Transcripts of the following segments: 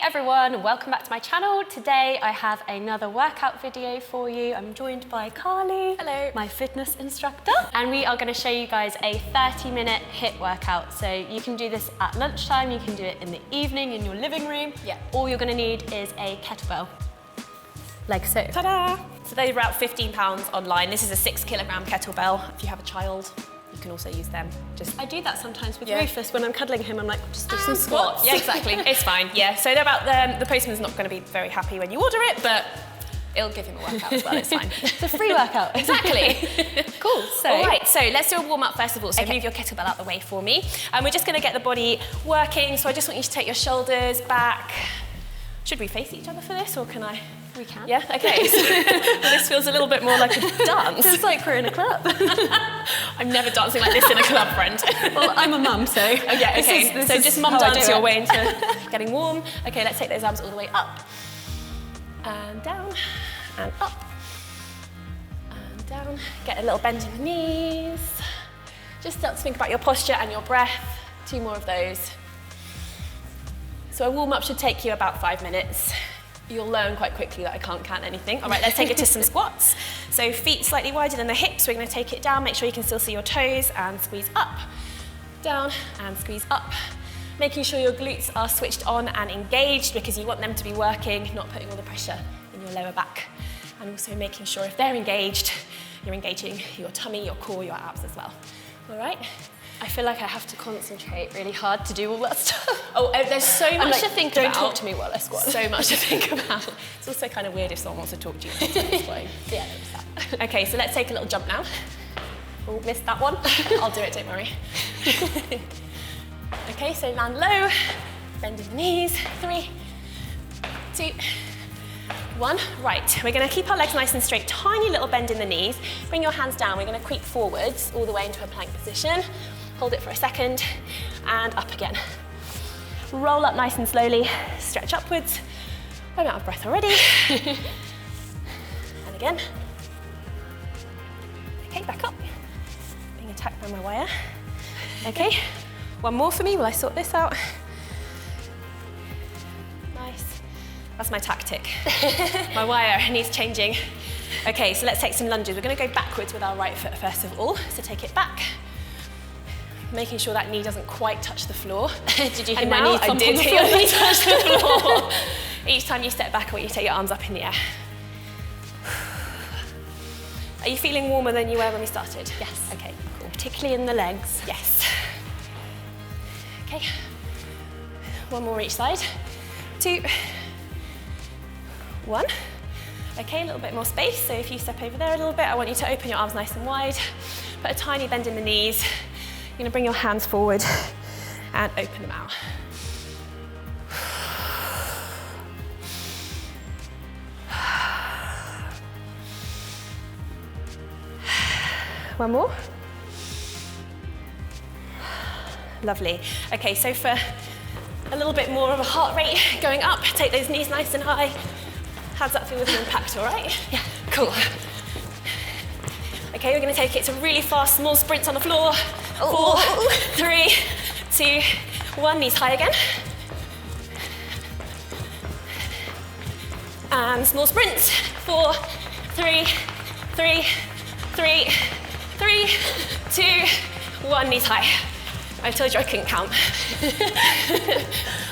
everyone, welcome back to my channel. Today I have another workout video for you. I'm joined by Carly. Hello. My fitness instructor. And we are going to show you guys a 30-minute HIIT workout. So you can do this at lunchtime, you can do it in the evening in your living room. Yeah. All you're going to need is a kettlebell. Like so. Ta-da! So they're about £15 online. This is a 6 kilogram kettlebell. If you have a child, you can also use them. I do that sometimes with Rufus when I'm cuddling him. I'm like, just do some squats. Yeah, exactly. It's fine. Yeah. So they're about the postman's not going to be very happy when you order it, but it'll give him a workout as well. It's fine. It's a free workout. Exactly. Cool. So, all right. So let's do a warm up first of all. So move your kettlebell out the way for me, and we're just going to get the body working. So I just want you to take your shoulders back. Should we face each other for this, or can I? We can. Yeah, okay. So this feels a little bit more like a dance. It's like we're in a club. I'm never dancing like this in a club, friend. Well, I'm a mum, so. Oh yeah, okay. This so is just mum how I dance do your it. way into getting warm. Okay, let's take those arms all the way up. And down, and up. And down. Get a little bend in the knees. Just start to think about your posture and your breath. 2 more of those. So a warm-up should take you about 5 minutes. You'll learn quite quickly that I can't count anything. All right, let's take it to some squats. So feet slightly wider than the hips. We're going to take it down. Make sure you can still see your toes and squeeze up, down and squeeze up. Making sure your glutes are switched on and engaged because you want them to be working, not putting all the pressure in your lower back. And also making sure if they're engaged, you're engaging your tummy, your core, your abs as well. All right? I feel like I have to concentrate really hard to do all that stuff. Oh, there's so much to think about. Don't talk to me while I squat. So much to think about. It's also kind of weird if someone wants to talk to you. Yeah, there's that. Okay, so let's take a little jump now. Oh, missed that one. I'll do it, don't worry. Okay, so land low, bend in the knees. 3, 2, 1. Right, we're going to keep our legs nice and straight. Tiny little bend in the knees. Bring your hands down. We're going to creep forwards all the way into a plank position. Hold it for a second, and up again. Roll up nice and slowly, stretch upwards. I'm out of breath already. And again. Okay, back up. Being attacked by my wire. Okay, 1 more for me while I sort this out. Nice. That's my tactic. My wire needs changing. Okay, so let's take some lunges. We're going to go backwards with our right foot first of all. So take it back. Making sure that knee doesn't quite touch the floor. Did you hear and my now knee thump I did on the hear floor? your knee touch the floor. Each time you step back, I want you to take your arms up in the air. Are you feeling warmer than you were when we started? Yes. Okay, cool. Particularly in the legs. Yes. Okay. 1 more each side. 2, 1. Okay, a little bit more space. So if you step over there a little bit, I want you to open your arms nice and wide. Put a tiny bend in the knees. You're going to bring your hands forward and open them out. One more. Lovely. Okay, so for a little bit more of a heart rate going up, take those knees nice and high. How's that feel with the impact, all right? Yeah. Cool. Okay, we're going to take it to really fast, small sprints on the floor. 4, 3, 2, 1. Knees high again. And small sprints. 4, 3, 3, 3, 3, 2, 1. Knees high. I told you I couldn't count.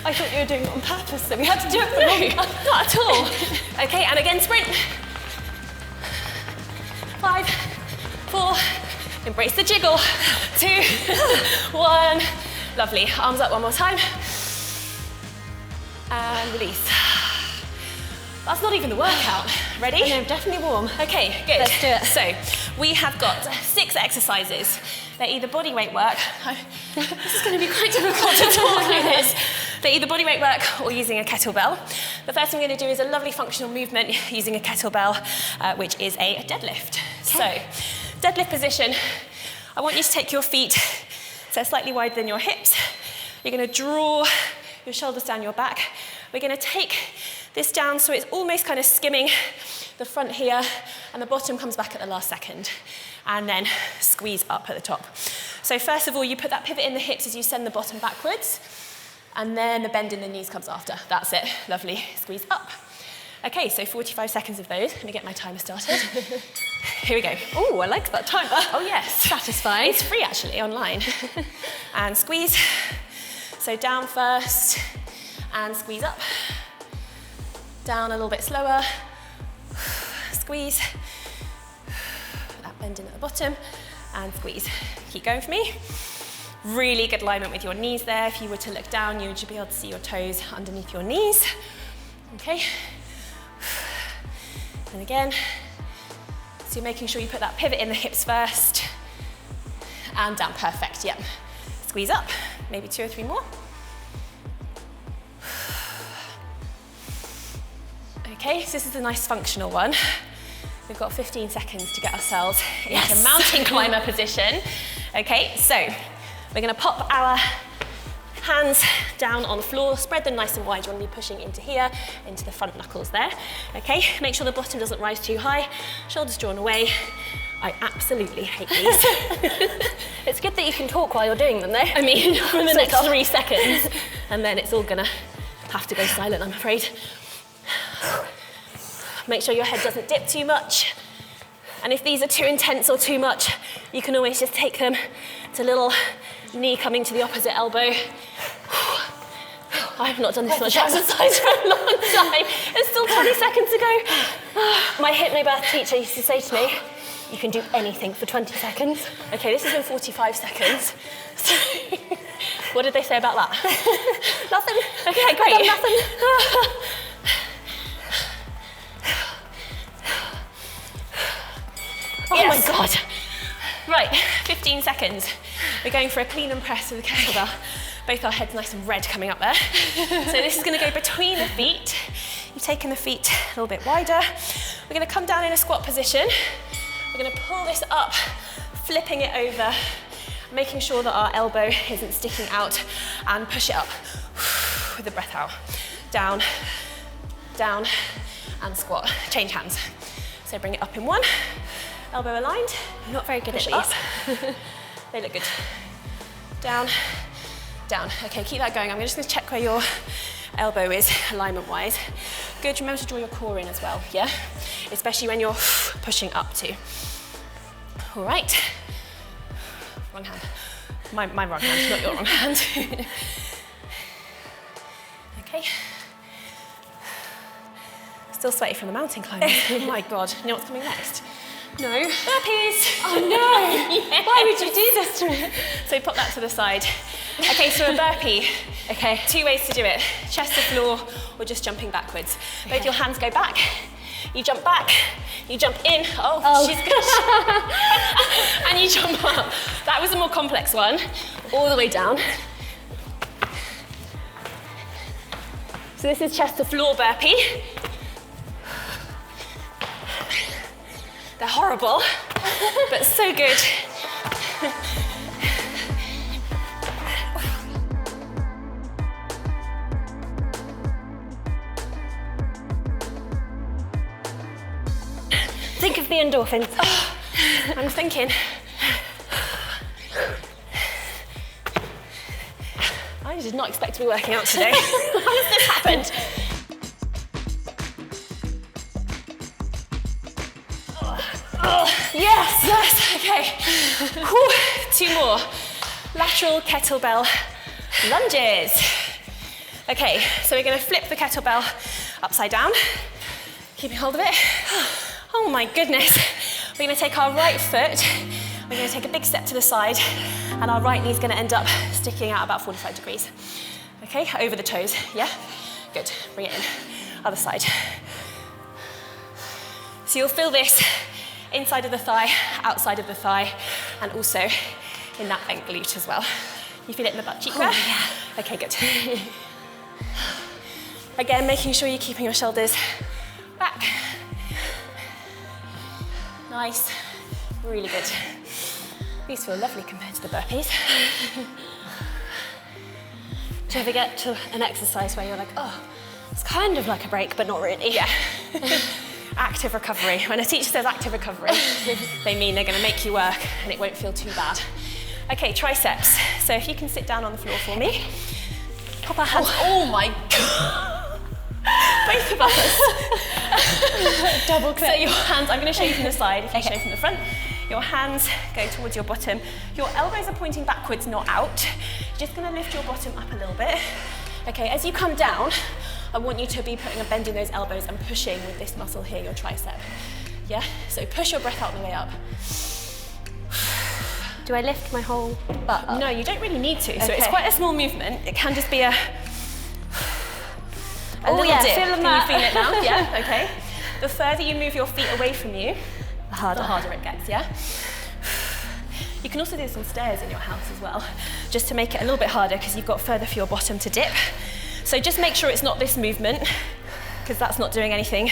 I thought you were doing it on purpose, so we had to do it for long. Not at all. Okay, and again, sprint. 5, 4, embrace the jiggle. 2, 1. Lovely. Arms up 1 more time. And release. That's not even the workout. Ready? I know, definitely warm. Okay, good. Let's do it. So, we have got 6 exercises. They're either body weight work. This is going to be quite difficult to talk like this. They're either body weight work or using a kettlebell. The first thing I'm going to do is a lovely functional movement using a kettlebell, which is a deadlift. Okay. So, deadlift position. I want you to take your feet so slightly wider than your hips. You're going to draw your shoulders down your back. We're going to take this down so it's almost kind of skimming the front here, and the bottom comes back at the last second. And then squeeze up at the top. So first of all, you put that pivot in the hips as you send the bottom backwards. And then the bend in the knees comes after. That's it, lovely, squeeze up. Okay, so 45 seconds of those. Let me get my timer started. Here we go. Oh, I like that timer. Oh yes. Satisfying. It's free actually, online. And squeeze. So down first, and squeeze up. Down a little bit slower. Squeeze. That bend in at the bottom, and squeeze. Keep going for me. Really good alignment with your knees there. If you were to look down, you should be able to see your toes underneath your knees. Okay. And again. So you're making sure you put that pivot in the hips first. And down, perfect, yep. Squeeze up, maybe 2 or 3 more. Okay, so this is a nice functional one. We've got 15 seconds to get ourselves into mountain climber position. Okay, so we're gonna pop our hands down on the floor, spread them nice and wide. You want to be pushing into here, into the front knuckles there. Okay, make sure the bottom doesn't rise too high, shoulders drawn away. I absolutely hate these. It's good that you can talk while you're doing them though. I mean, for the next 3 seconds, and then it's all gonna have to go silent, I'm afraid. Make sure your head doesn't dip too much. And if these are too intense or too much, you can always just take them to little knee coming to the opposite elbow. I have not done this much exercise for a long time. There's still 20 seconds to go. My hypnobirth teacher used to say to me, you can do anything for 20 seconds. Okay, this is in 45 seconds. So, what did they say about that? Nothing. Okay, great. I've done nothing. Oh my God. Right, 15 seconds. We're going for a clean and press with the kettlebell. Both our heads nice and red coming up there. So this is gonna go between the feet. You've taken the feet a little bit wider. We're gonna come down in a squat position. We're gonna pull this up, flipping it over, making sure that our elbow isn't sticking out, and push it up with the breath out. Down, down, and squat. Change hands. So bring it up in one. Elbow aligned. I'm not very good Push at these. Up. They look good. Down, down. Okay, keep that going. I'm just gonna check where your elbow is, alignment-wise. Good, remember to draw your core in as well, yeah? Especially when you're pushing up too. All right. Wrong hand. My wrong hand, not your wrong hand. Okay. Still sweaty from the mountain climbing. Oh my God, you know what's coming next? No. Burpees! Oh no! Yes. Why would you do this to me? So pop that to the side. Okay, so a burpee. Okay. 2 ways to do it. Chest to floor or just jumping backwards. Both your hands go back. You jump back, you jump in. Oh. She's good. And you jump up. That was a more complex one. All the way down. So this is chest to floor burpee. They're horrible, but so good. Think of the endorphins. Oh, I'm thinking. I did not expect to be working out today. How has this happened? Yes, okay. Whew. 2 more. Lateral kettlebell lunges. Okay, so we're gonna flip the kettlebell upside down. Keeping hold of it. Oh my goodness. We're gonna take our right foot, we're gonna take a big step to the side, and our right knee's gonna end up sticking out about 45 degrees. Okay, over the toes, yeah? Good, bring it in. Other side. So you'll feel this inside of the thigh, outside of the thigh, and also in that bent glute as well. You feel it in the butt cheek there? Yeah. Okay, good. Again, making sure you're keeping your shoulders back. Nice, really good. These feel lovely compared to the burpees. Do you ever get to an exercise where you're like, oh, it's kind of like a break, but not really? Yeah. Active recovery. When a teacher says active recovery, they mean they're going to make you work and it won't feel too bad. Okay, triceps. So if you can sit down on the floor for me. Pop our hands. Oh my God. Both of us. Double clip. So your hands, I'm going to show you from the side, if you show from the front. Your hands go towards your bottom. Your elbows are pointing backwards, not out. You're just going to lift your bottom up a little bit. Okay, as you come down, I want you to be putting a bend in those elbows and pushing with this muscle here, your tricep. Yeah? So push your breath out on the way up. Do I lift my whole butt up? No, you don't really need to. So it's quite a small movement. It can just be a little dip. Can you feel it now? Yeah, okay. The further you move your feet away from you, the harder it gets, yeah? You can also do this on stairs in your house as well, just to make it a little bit harder because you've got further for your bottom to dip. So just make sure it's not this movement, because that's not doing anything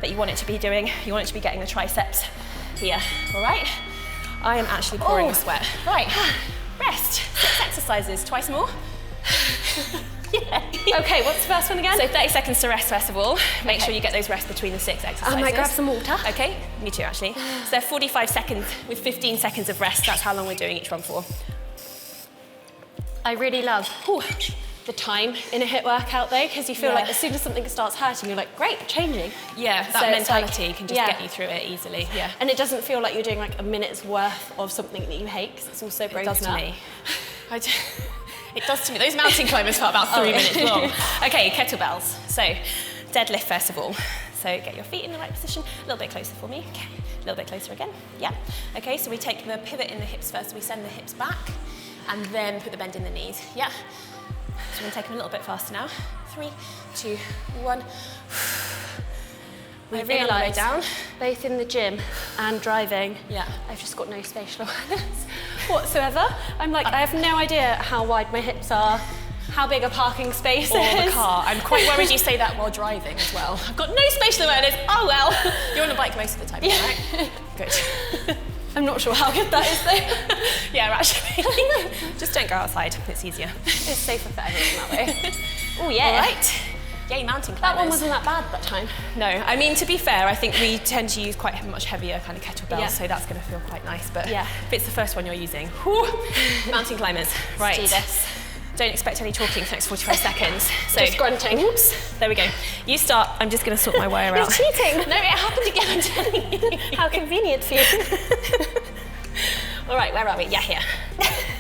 that you want it to be doing. You want it to be getting the triceps here, all right? I am actually pouring a sweat. Right, rest. 6 exercises, twice more. Yeah. Okay, what's the first one again? So 30 seconds to rest first of all. Make sure you get those rests between the 6 exercises. I might grab some water. Okay, me too actually. So they're 45 seconds with 15 seconds of rest. That's how long we're doing each one for. I really love the time in a HIIT workout though, because you feel like as soon as something starts hurting, you're like, great, changing. Yeah, that mentality can just get you through it easily. Yeah. And it doesn't feel like you're doing like a minute's worth of something that you hate, because it's all so broken up. It does to me. It does to me. Those mountain climbers felt about 3 minutes long. Okay, kettlebells. So deadlift first of all. So get your feet in the right position. A little bit closer for me. Okay. A little bit closer again. Yeah. Okay, so we take the pivot in the hips first. We send the hips back and then put the bend in the knees. Yeah. So we're going to take them a little bit faster now. 3, 2, 1. I realised, both in the gym and driving, I've just got no spatial awareness whatsoever. I'm like, I have no idea how wide my hips are, how big a parking space is. Or the car. I'm quite worried you say that while driving as well. I've got no spatial awareness. Oh well. You're on a bike most of the time, right? Good. I'm not sure how good that is though. Yeah, actually. Just don't go outside. It's easier. It's safer for everyone that way. Oh yeah. All right. Yay, mountain climbers. That one wasn't that bad that time. No, I mean, to be fair, I think we tend to use quite much heavier kind of kettlebells, so that's going to feel quite nice. But if it's the first one you're using, mountain climbers. Right. Let's do this. Don't expect any talking for the next 45 seconds. So, just grunting. Oops. There we go. You start. I'm just going to sort my wire out. You're cheating. No, it happened again, I'm telling you. How convenient for you. All right, where are we? Yeah, here.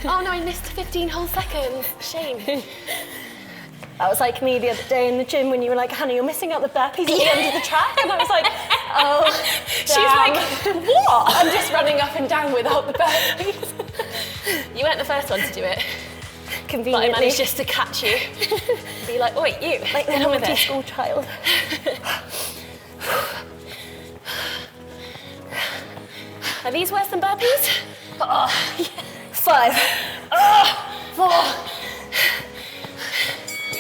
Oh no, I missed 15 whole seconds. Shame. That was like me the other day in the gym when you were like, Hannah, you're missing out the burpees at the end of the track. And I was like, oh, she's like, what? I'm just running up and down without the burpees. You weren't the first one to do it. Conveniently. But I managed just to catch you. Be like, oi, you. Like the naughty school child. Are these worse than burpees? Oh, yeah. 5. 4.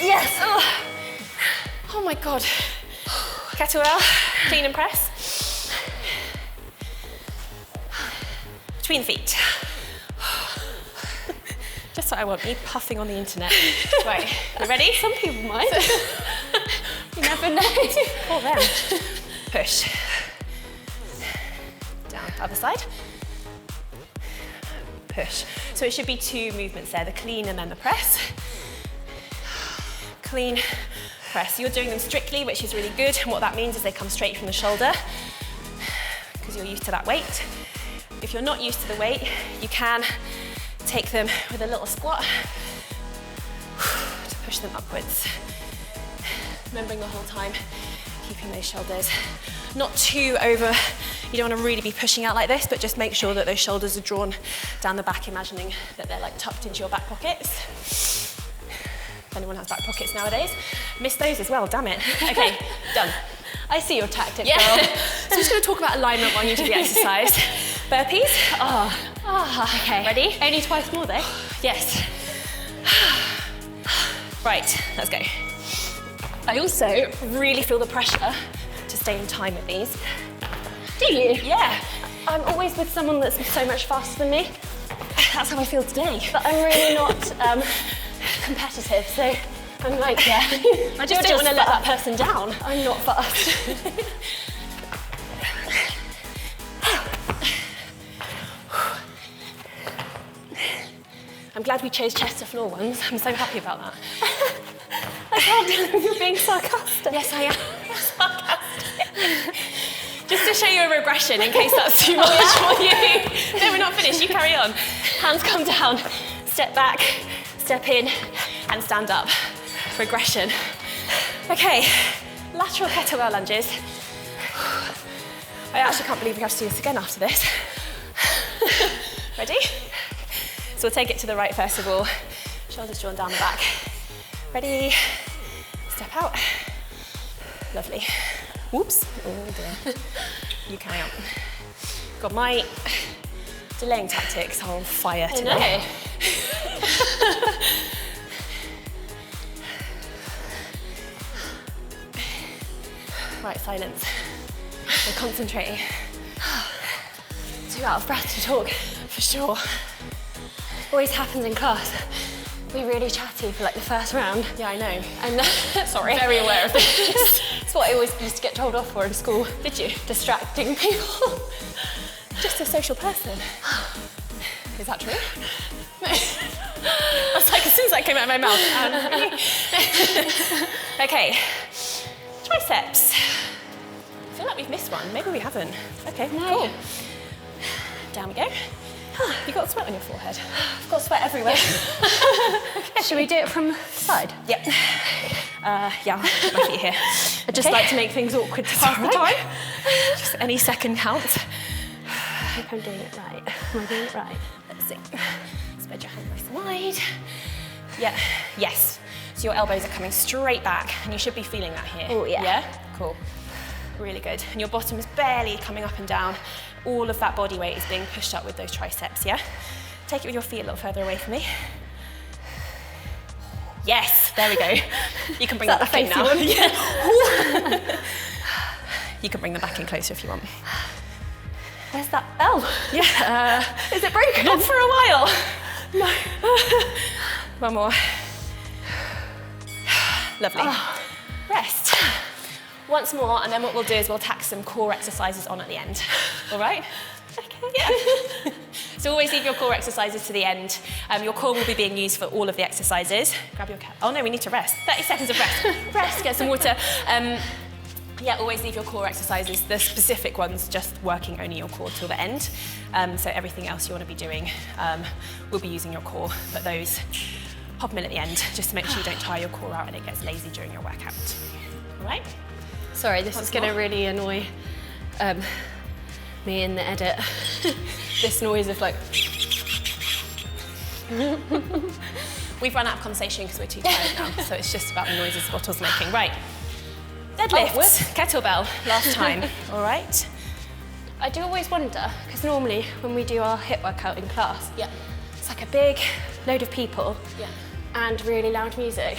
Yes. Oh my God. Kettlebell, clean and press. Between the feet. Just what I want, me puffing on the internet. Right, you ready? Some people might. You never know. Pull them. Push. Down, other side. Push. So it should be 2 movements there, the clean and then the press. Clean, press. You're doing them strictly, which is really good. And what that means is they come straight from the shoulder because you're used to that weight. If you're not used to the weight, you can take them with a little squat to push them upwards. Remembering the whole time, keeping those shoulders not too over. You don't want to really be pushing out like this, but just make sure that those shoulders are drawn down the back, imagining that they're like tucked into your back pockets. If anyone has back pockets nowadays, miss those as well, damn it. Okay, done. I see your tactic, girl. So I'm just going to talk about alignment while you do the exercise. Burpees. Okay. Ready? Only twice more though. Yes. Right, let's go. I also really feel the pressure to stay in time with these. Do you? Yeah. I'm always with someone that's so much faster than me. That's how I feel today. But I'm really not competitive, so I'm like, I just don't want to let that person down. I'm not fast. I'm glad we chose chest to floor ones. I'm so happy about that. can't tell if you're being sarcastic. Yes, I am. Sarcastic. Just to show you a regression in case that's too much for you. No, we're not finished. You carry on. Hands come down. Step back, step in, and stand up. Regression. Okay, lateral kettlebell lunges. I actually can't believe we have to do this again after this. Ready? So we'll take it to the right first of all. Shoulders drawn down the back. Ready? Step out. Lovely. Whoops. Oh dear. You carry on. God, my delaying tactics are on fire today. Right, silence. We're concentrating. Too out of breath to talk, for sure. Always happens in class. We're really chatty for like the first round. Yeah, I know. And sorry. Very aware of this. It's what I always used to get told off for in school. Did you? Distracting people. Just a social person. Is that true? I was like, as soon as that came out of my mouth. Okay, triceps. I feel like we've missed one. Maybe we haven't. Okay, cool. Down we go. You got sweat on your forehead. I've got sweat everywhere. Okay. Should we do it from the side? Yep. Yeah, I'll put my feet here. I just like to make things awkward to pass the time. Just any second counts. I hope I'm doing it right. Am I doing it right? Let's see. Spread your hands nice and wide. Yeah, yes. So your elbows are coming straight back and you should be feeling that here. Oh, yeah. Yeah? Cool. Really good. And your bottom is barely coming up and down. All of that body weight is being pushed up with those triceps, yeah? Take it with your feet a little further away from me. Yes, there we go. You can bring them back in now. Yeah. You can bring them back in closer if you want. Where's that bell? Yeah. Is it broken? Not for a while. No. One more. Lovely. Oh. Rest. Once more, and then what we'll do is we'll tack some core exercises on at the end. All right? Okay. Yeah. So always leave your core exercises to the end. Your core will be being used for all of the exercises. Grab your cap. Oh no, we need to rest. 30 seconds of rest. Rest, get some water. Yeah, always leave your core exercises, the specific ones, just working only your core till the end. So everything else you want to be doing will be using your core, but those pop them in at the end, just to make sure you don't tire your core out and it gets lazy during your workout. All right? Sorry, this is going to really annoy me in the edit. This noise of like... We've run out of conversation because we're too tired now, so it's just about the noises bottles making. Right. Deadlifts, kettlebell, last time, all right? I do always wonder, because normally when we do our HIIT workout in class, yeah, it's like a big load of people and really loud music.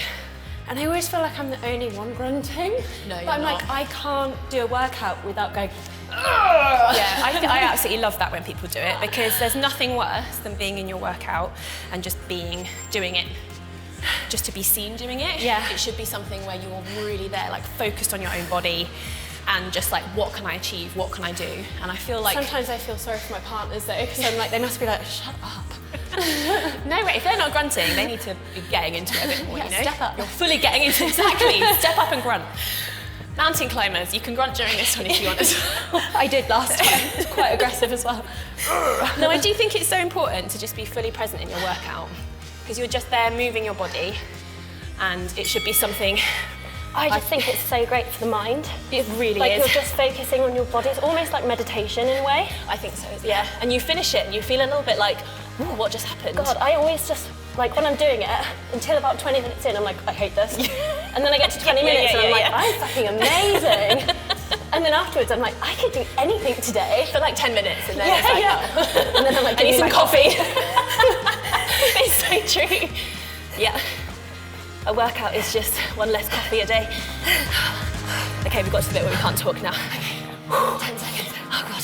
And I always feel like I'm the only one grunting. No, you're but I'm not. like, I can't do a workout without going, yeah, I absolutely love that when people do it, because there's nothing worse than being in your workout and just doing it just to be seen doing it. Yeah. It should be something where you're really there, like focused on your own body and just like, what can I achieve? What can I do? And I feel like... Sometimes I feel sorry for my partners though, because I'm like, they must be like, shut up. No, wait, if they're not grunting, they need to be getting into it a bit more, you know? Step up. You're fully getting into it, exactly. Step up and grunt. Mountain climbers, you can grunt during this one if you want as well. I did last time. It was quite aggressive as well. No, I do think it's so important to just be fully present in your workout, because you're just there moving your body, and it should be something... I just think it's so great for the mind. It really like is. You're just focusing on your body. It's almost like meditation in a way. I think so, yeah. And you finish it and you feel a little bit like, ooh, what just happened? God, I always just, like when I'm doing it, until about 20 minutes in, I'm like, I hate this. And then I get to 20 minutes and I'm like, I'm fucking amazing. And then afterwards I'm like, I could do anything today. For like 10 minutes and then it's like, And then I'm like, I need some coffee. It's so true. Yeah. A workout is just one less coffee a day. Okay, we've got to the bit where we can't talk now. 10 seconds. Oh God.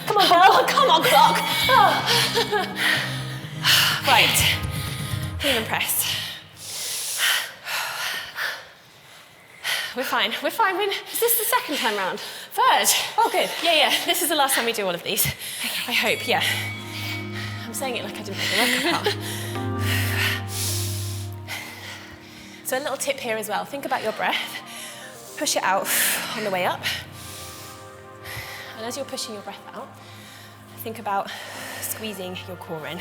Come on, Belle. Come on, clock. Right. Human press. We're fine. We're fine. Is this the second time round? Third. Oh, good. Yeah. This is the last time we do all of these. Okay. I hope, yeah. I'm saying it like I didn't make the workout. So a little tip here as well. Think about your breath. Push it out on the way up. And as you're pushing your breath out, think about squeezing your core in.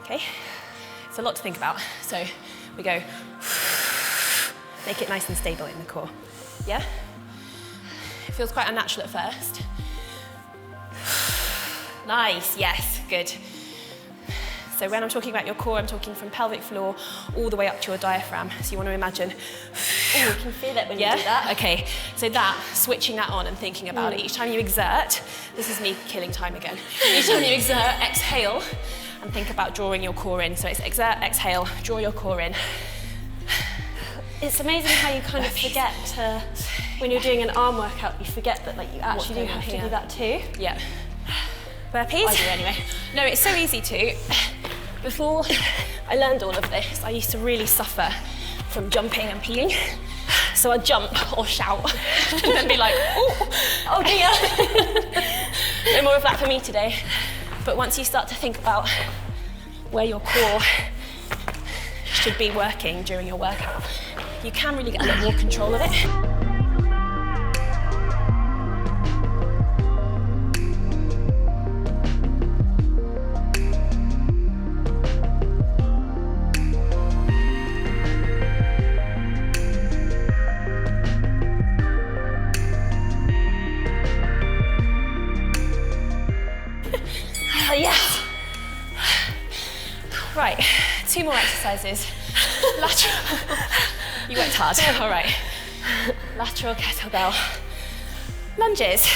Okay? It's a lot to think about. So we go, make it nice and stable in the core. Yeah? It feels quite unnatural at first. Nice, yes, good. So when I'm talking about your core, I'm talking from pelvic floor all the way up to your diaphragm. So you want to imagine. Oh, you can feel it when you do that. Okay, so switching that on and thinking about it. Each time you exert, this is me killing time again. Each time you exert, exhale and think about drawing your core in. So it's exert, exhale, draw your core in. It's amazing how you kind of forget to, when you're doing an arm workout, you forget that like you actually do have to do that too. Yeah. Burpees? I do anyway. No, it's so easy to. Before I learned all of this, I used to really suffer from jumping and peeing. So I'd jump or shout and then be like, oh dear. No more of that for me today. But once you start to think about where your core should be working during your workout, you can really get a lot more control of it. Yes. Right, 2 more exercises. Lateral. You worked hard. All right. Lateral kettlebell lunges.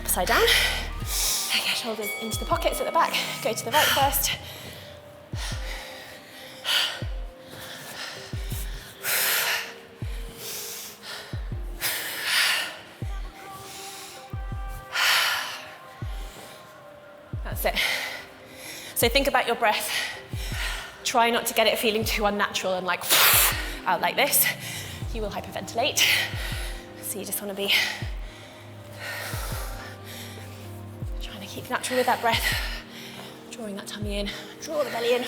Upside down. Okay, shoulders into the pockets at the back. Go to the right first. That's it. So think about your breath. Try not to get it feeling too unnatural and like out like this. You will hyperventilate. So you just want to be trying to keep natural with that breath. Drawing that tummy in, draw the belly in.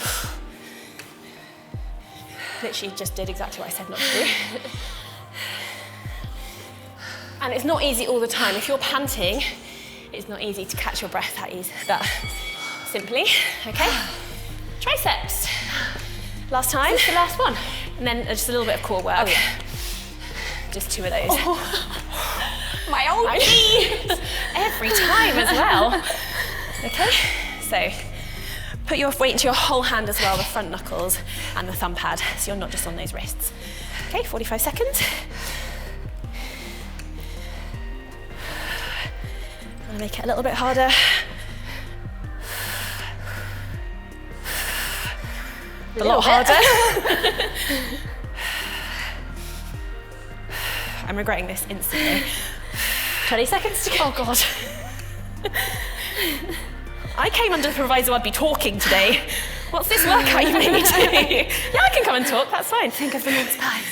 Literally just did exactly what I said not to do. And it's not easy all the time. If you're panting, it's not easy to catch your breath that simply, okay? Triceps. Last time. This is the last one. And then just a little bit of core work. Oh, yeah. Just 2 of those. Oh. My old knees. Every time as well. Okay, so put your weight into your whole hand as well, the front knuckles and the thumb pad, so you're not just on those wrists. Okay, 45 seconds. I'm gonna make it a little bit harder. A lot harder. I'm regretting this instantly. 20 seconds to go. Oh God. I came under the proviso I'd be talking today. What's this workout you made me do? Yeah, I can come and talk, that's fine. Think of the mince pies.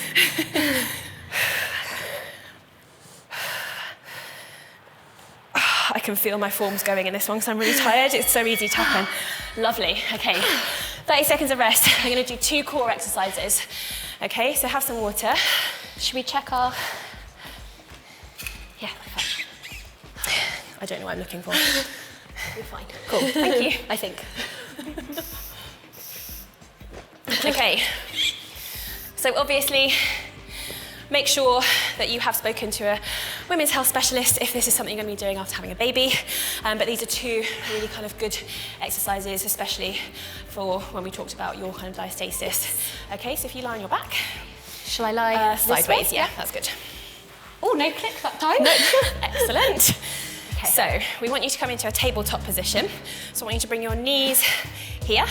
I can feel my forms going in this one because I'm really tired. It's so easy to happen. Lovely, okay. 30 seconds of rest. I'm gonna do 2 core exercises. Okay, so have some water. Should we check our... Yeah, fine. I don't know what I'm looking for. We're fine. Cool, thank you. I think. Okay, so obviously make sure that you have spoken to a women's health specialist if this is something you're going to be doing after having a baby. But these are 2 really kind of good exercises, especially for when we talked about your kind of diastasis. Okay, so if you lie on your back. Shall I lie sideways? Way? Yeah, that's good. Oh, no click that time. No, excellent. Okay. So we want you to come into a tabletop position. So I want you to bring your knees here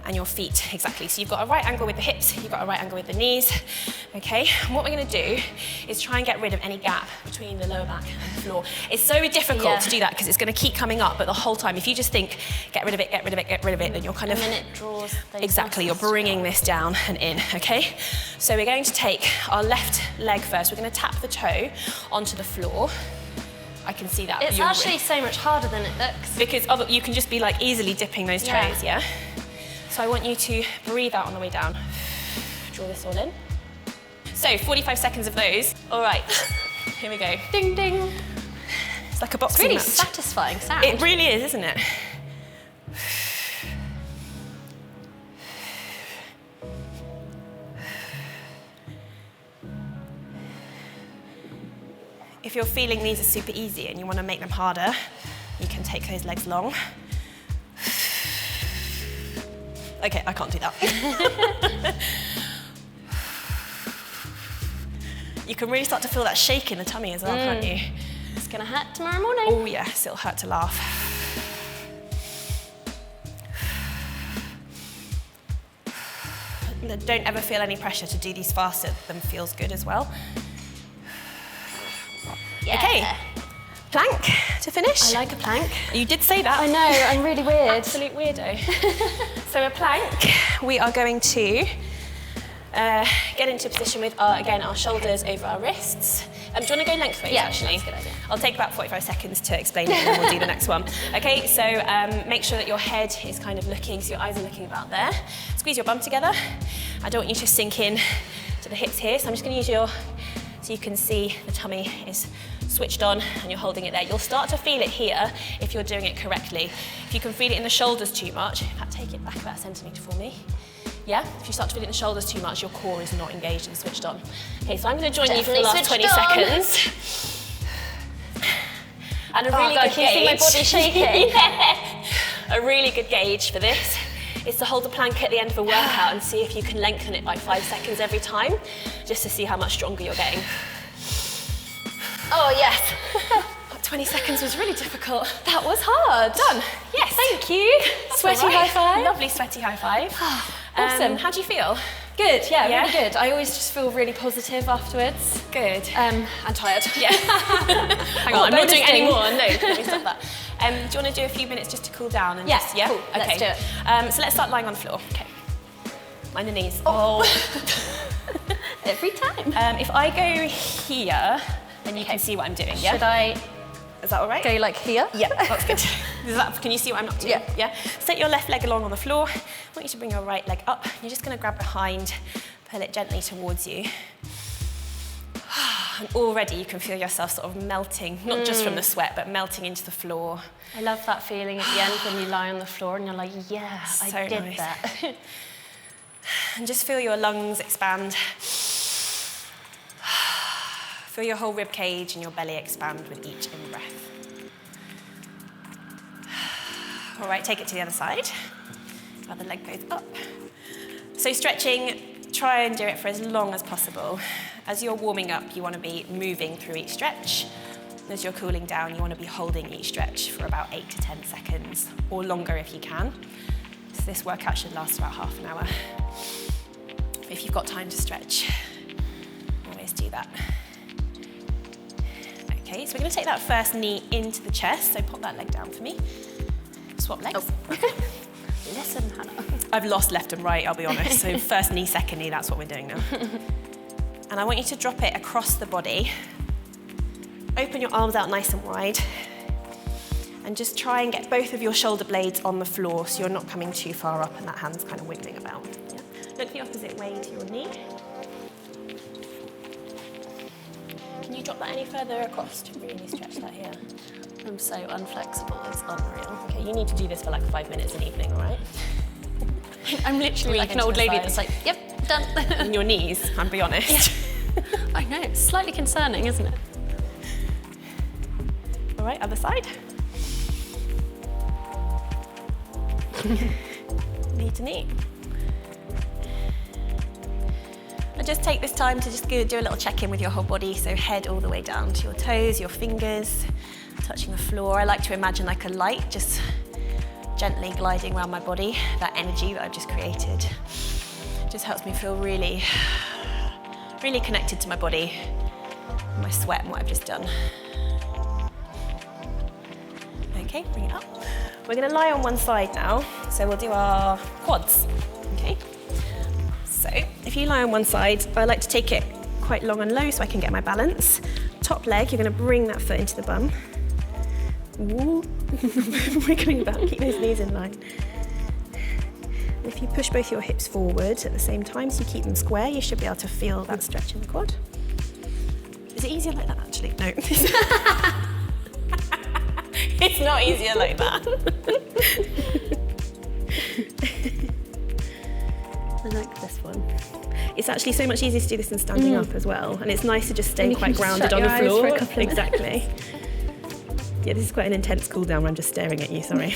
and your feet, exactly. So you've got a right angle with the hips, you've got a right angle with the knees, okay? And what we're gonna do is try and get rid of any gap between the lower back and the floor. It's so difficult to do that because it's gonna keep coming up, but the whole time, if you just think, get rid of it, get rid of it, get rid of it, then you're kind of... And then it draws... Exactly, you're bringing this down and in, okay? So we're going to take our left leg first. We're gonna tap the toe onto the floor. I can see that. It's actually so much harder than it looks. Because you can just be like easily dipping those toes, yeah? So I want you to breathe out on the way down. Draw this all in. So 45 seconds of those. All right, here we go. Ding, ding. It's like a boxing match. It's really satisfying sound. It really is, isn't it? If you're feeling these are super easy and you want to make them harder, you can take those legs long. Okay, I can't do that. You can really start to feel that shake in the tummy as well, can't you? It's gonna hurt tomorrow morning. Oh yes, it'll hurt to laugh. Don't ever feel any pressure to do these faster than feels good as well. Yeah. Okay, plank to finish. I like a plank. You did say that. I know, I'm really weird. Absolute weirdo. So a plank, we are going to get into a position with, again, our shoulders over our wrists. Do you want to go lengthways, actually? That's a good idea. I'll take about 45 seconds to explain it and then we'll do the next one. Okay, so make sure that your head is kind of looking, so your eyes are looking about there. Squeeze your bum together. I don't want you to sink in to the hips here, so I'm just going to use your, so you can see the tummy is switched on and you're holding it there. You'll start to feel it here if you're doing it correctly. If you can feel it in the shoulders too much, in fact, take it back about a centimetre for me. Yeah, if you start to feel it in the shoulders too much, your core is not engaged and switched on. Okay, so I'm going to join you for the last 20 seconds. And a really good gauge. See my body shaking? Yeah. A really good gauge for this is to hold the plank at the end of a workout and see if you can lengthen it by 5 seconds every time, just to see how much stronger you're getting. Oh, yes. 20 seconds was really difficult. That was hard. Done. Yes. Thank you. Sweaty high five. Lovely sweaty high five. Awesome. How do you feel? Good, yeah, really good. I always just feel really positive afterwards. Good. And tired. Yeah. Hang on, I'm not doing any more. No, let me stop that. Do you want to do a few minutes just to cool down? And just, yeah? Cool. Okay. Let's do it. So let's start lying on the floor. Okay. Mind the knees. Oh. Every time. If I go here, then you can see what I'm doing, yeah? Should I... Is that all right? Go like here? Yeah, that's good. Can you see what I'm up to? Yeah. Set your left leg along on the floor. I want you to bring your right leg up. You're just going to grab behind, pull it gently towards you. And already you can feel yourself sort of melting, not just from the sweat, but melting into the floor. I love that feeling at the end when you lie on the floor and you're like, yes, So I did nice. that. And just feel your lungs expand. Feel your whole rib cage and your belly expand with each in-breath. All right, take it to the other side. Other leg goes up. So stretching, try and do it for as long as possible. As you're warming up, you want to be moving through each stretch. As you're cooling down, you want to be holding each stretch for about 8 to 10 seconds, or longer if you can. So this workout should last about half an hour. If you've got time to stretch, always do that. Okay, so we're going to take that first knee into the chest, so pop that leg down for me. Swap legs. Oh. Listen, Hannah. I've lost left and right, I'll be honest, so first knee, second knee, that's what we're doing now. And I want you to drop it across the body. Open your arms out nice and wide. And just try and get both of your shoulder blades on the floor so you're not coming too far up and that hand's kind of wiggling about. Yeah? Look the opposite way to your knee. Can you drop that any further across to really stretch that here? I'm so unflexible, it's unreal. Okay, you need to do this for like 5 minutes an evening, all right? I'm literally like an old lady that's like, yep, done. On your knees, I'll be honest. Yeah. I know, it's slightly concerning, isn't it? All right, other side. Knee to knee. And just take this time to just do a little check-in with your whole body, so head all the way down to your toes, your fingers, touching the floor. I like to imagine like a light just gently gliding around my body, that energy that I've just created, just helps me feel really, really connected to my body, my sweat and what I've just done. Okay, bring it up. We're gonna lie on one side now, so we'll do our quads, okay? So if you lie on one side, I like to take it quite long and low so I can get my balance. Top leg, you're gonna bring that foot into the bum. Wiggling back, keep those knees in line. And if you push both your hips forward at the same time, so you keep them square, you should be able to feel that stretch in the quad. Is it easier like that actually? No. It's not easier like that. I like this one. It's actually so much easier to do this than standing up as well, and it's nice to just stay quite grounded on the floor. For a couple of exactly. Yeah, this is quite an intense cool down where I'm just staring at you, sorry.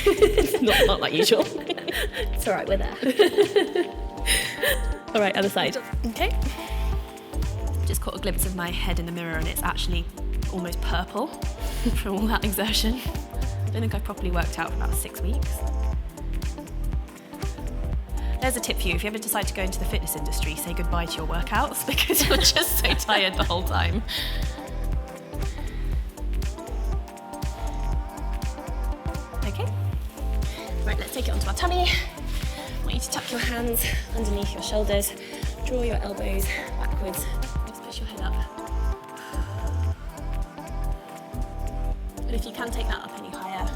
not like usual. It's all right, we're there. All right, other side. Okay. Just caught a glimpse of my head in the mirror and it's actually almost purple from all that exertion. I don't think I've properly worked out for about 6 weeks. There's a tip for you. If you ever decide to go into the fitness industry, say goodbye to your workouts because you're just so tired the whole time. Okay. Right, let's take it onto our tummy. I want you to tuck your hands underneath your shoulders, draw your elbows backwards, just push your head up. But if you can take that up any higher,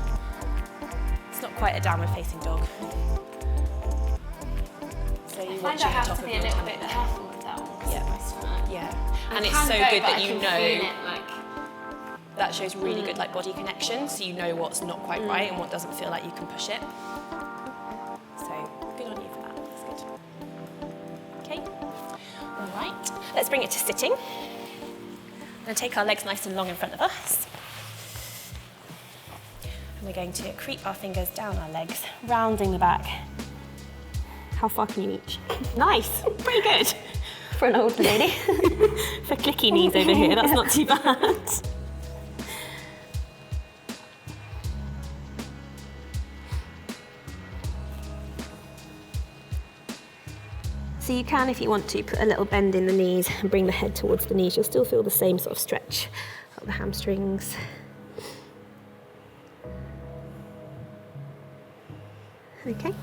it's not quite a downward facing dog. So you want to have to be a little bit careful with that one. Yeah, and it's so good that you know that shows really good like body connection, so you know what's not quite right and what doesn't feel like you can push it. So good on you for that. That's good. Okay. All right. Let's bring it to sitting. And take our legs nice and long in front of us. And we're going to creep our fingers down our legs, rounding the back. How far can you reach? Nice, pretty good. For an old lady. For clicky knees over here, that's not too bad. So you can, if you want to, put a little bend in the knees and bring the head towards the knees. You'll still feel the same sort of stretch of the hamstrings. Okay,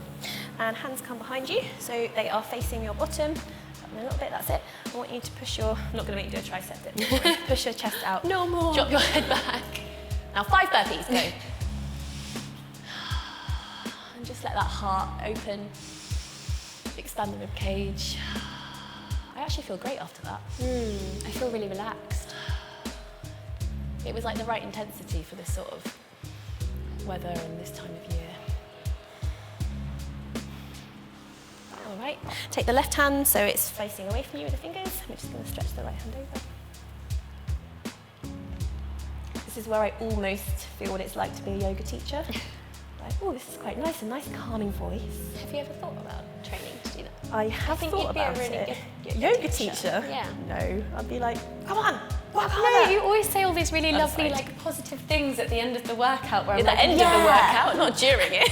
and hands come behind you, so they are facing your bottom. Up a little bit, that's it. I want you to push your, I'm not going to make you do a tricep dip, push your chest out. No more. Drop your head back. Now 5 burpees, go. And just let that heart open, expand the rib cage. I actually feel great after that. I feel really relaxed. It was like the right intensity for this sort of weather and this time of year. All right, take the left hand so it's facing away from you with the fingers. We're just going to stretch the right hand over. This is where I almost feel what it's like to be a yoga teacher. Like, oh, this is quite nice, a nice calming voice. Have you ever thought about training to do that? I have thought about it. Yoga teacher? Yeah. No, I'd be like, come on, work harder. No, you always say all these really lovely, like, positive things at the end of the workout. Where at the end of the workout, not during it.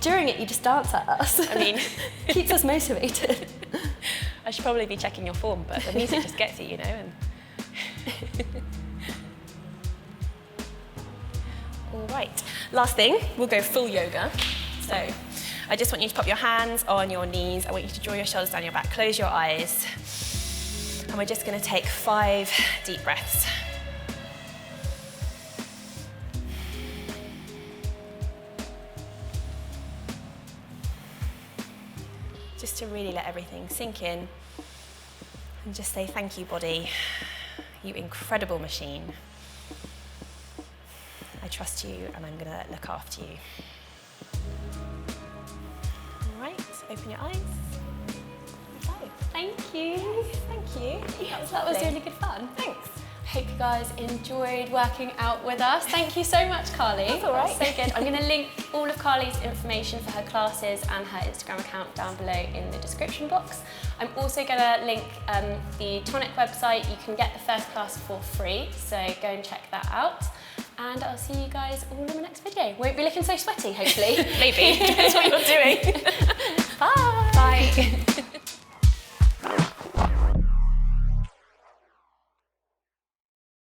During it, you just dance at us. I mean, keeps us motivated. I should probably be checking your form, but the music just gets you, you know. And all right, last thing, we'll go full yoga. So I just want you to pop your hands on your knees. I want you to draw your shoulders down your back, close your eyes. And we're just going to take 5 deep breaths. Just to really let everything sink in and just say thank you, body, you incredible machine. I trust you and I'm gonna look after you. All right, open your eyes. Okay. Thank you. Thank you. That was really good fun. Thanks. I hope you guys enjoyed working out with us. Thank you so much, Carly. That's all right. So good. I'm going to link all of Carly's information for her classes and her Instagram account down below in the description box. I'm also going to link the Tonic website. You can get the first class for free, so go and check that out. And I'll see you guys all in the next video. Won't be looking so sweaty, hopefully. Maybe, depends what you're doing. Bye. Bye.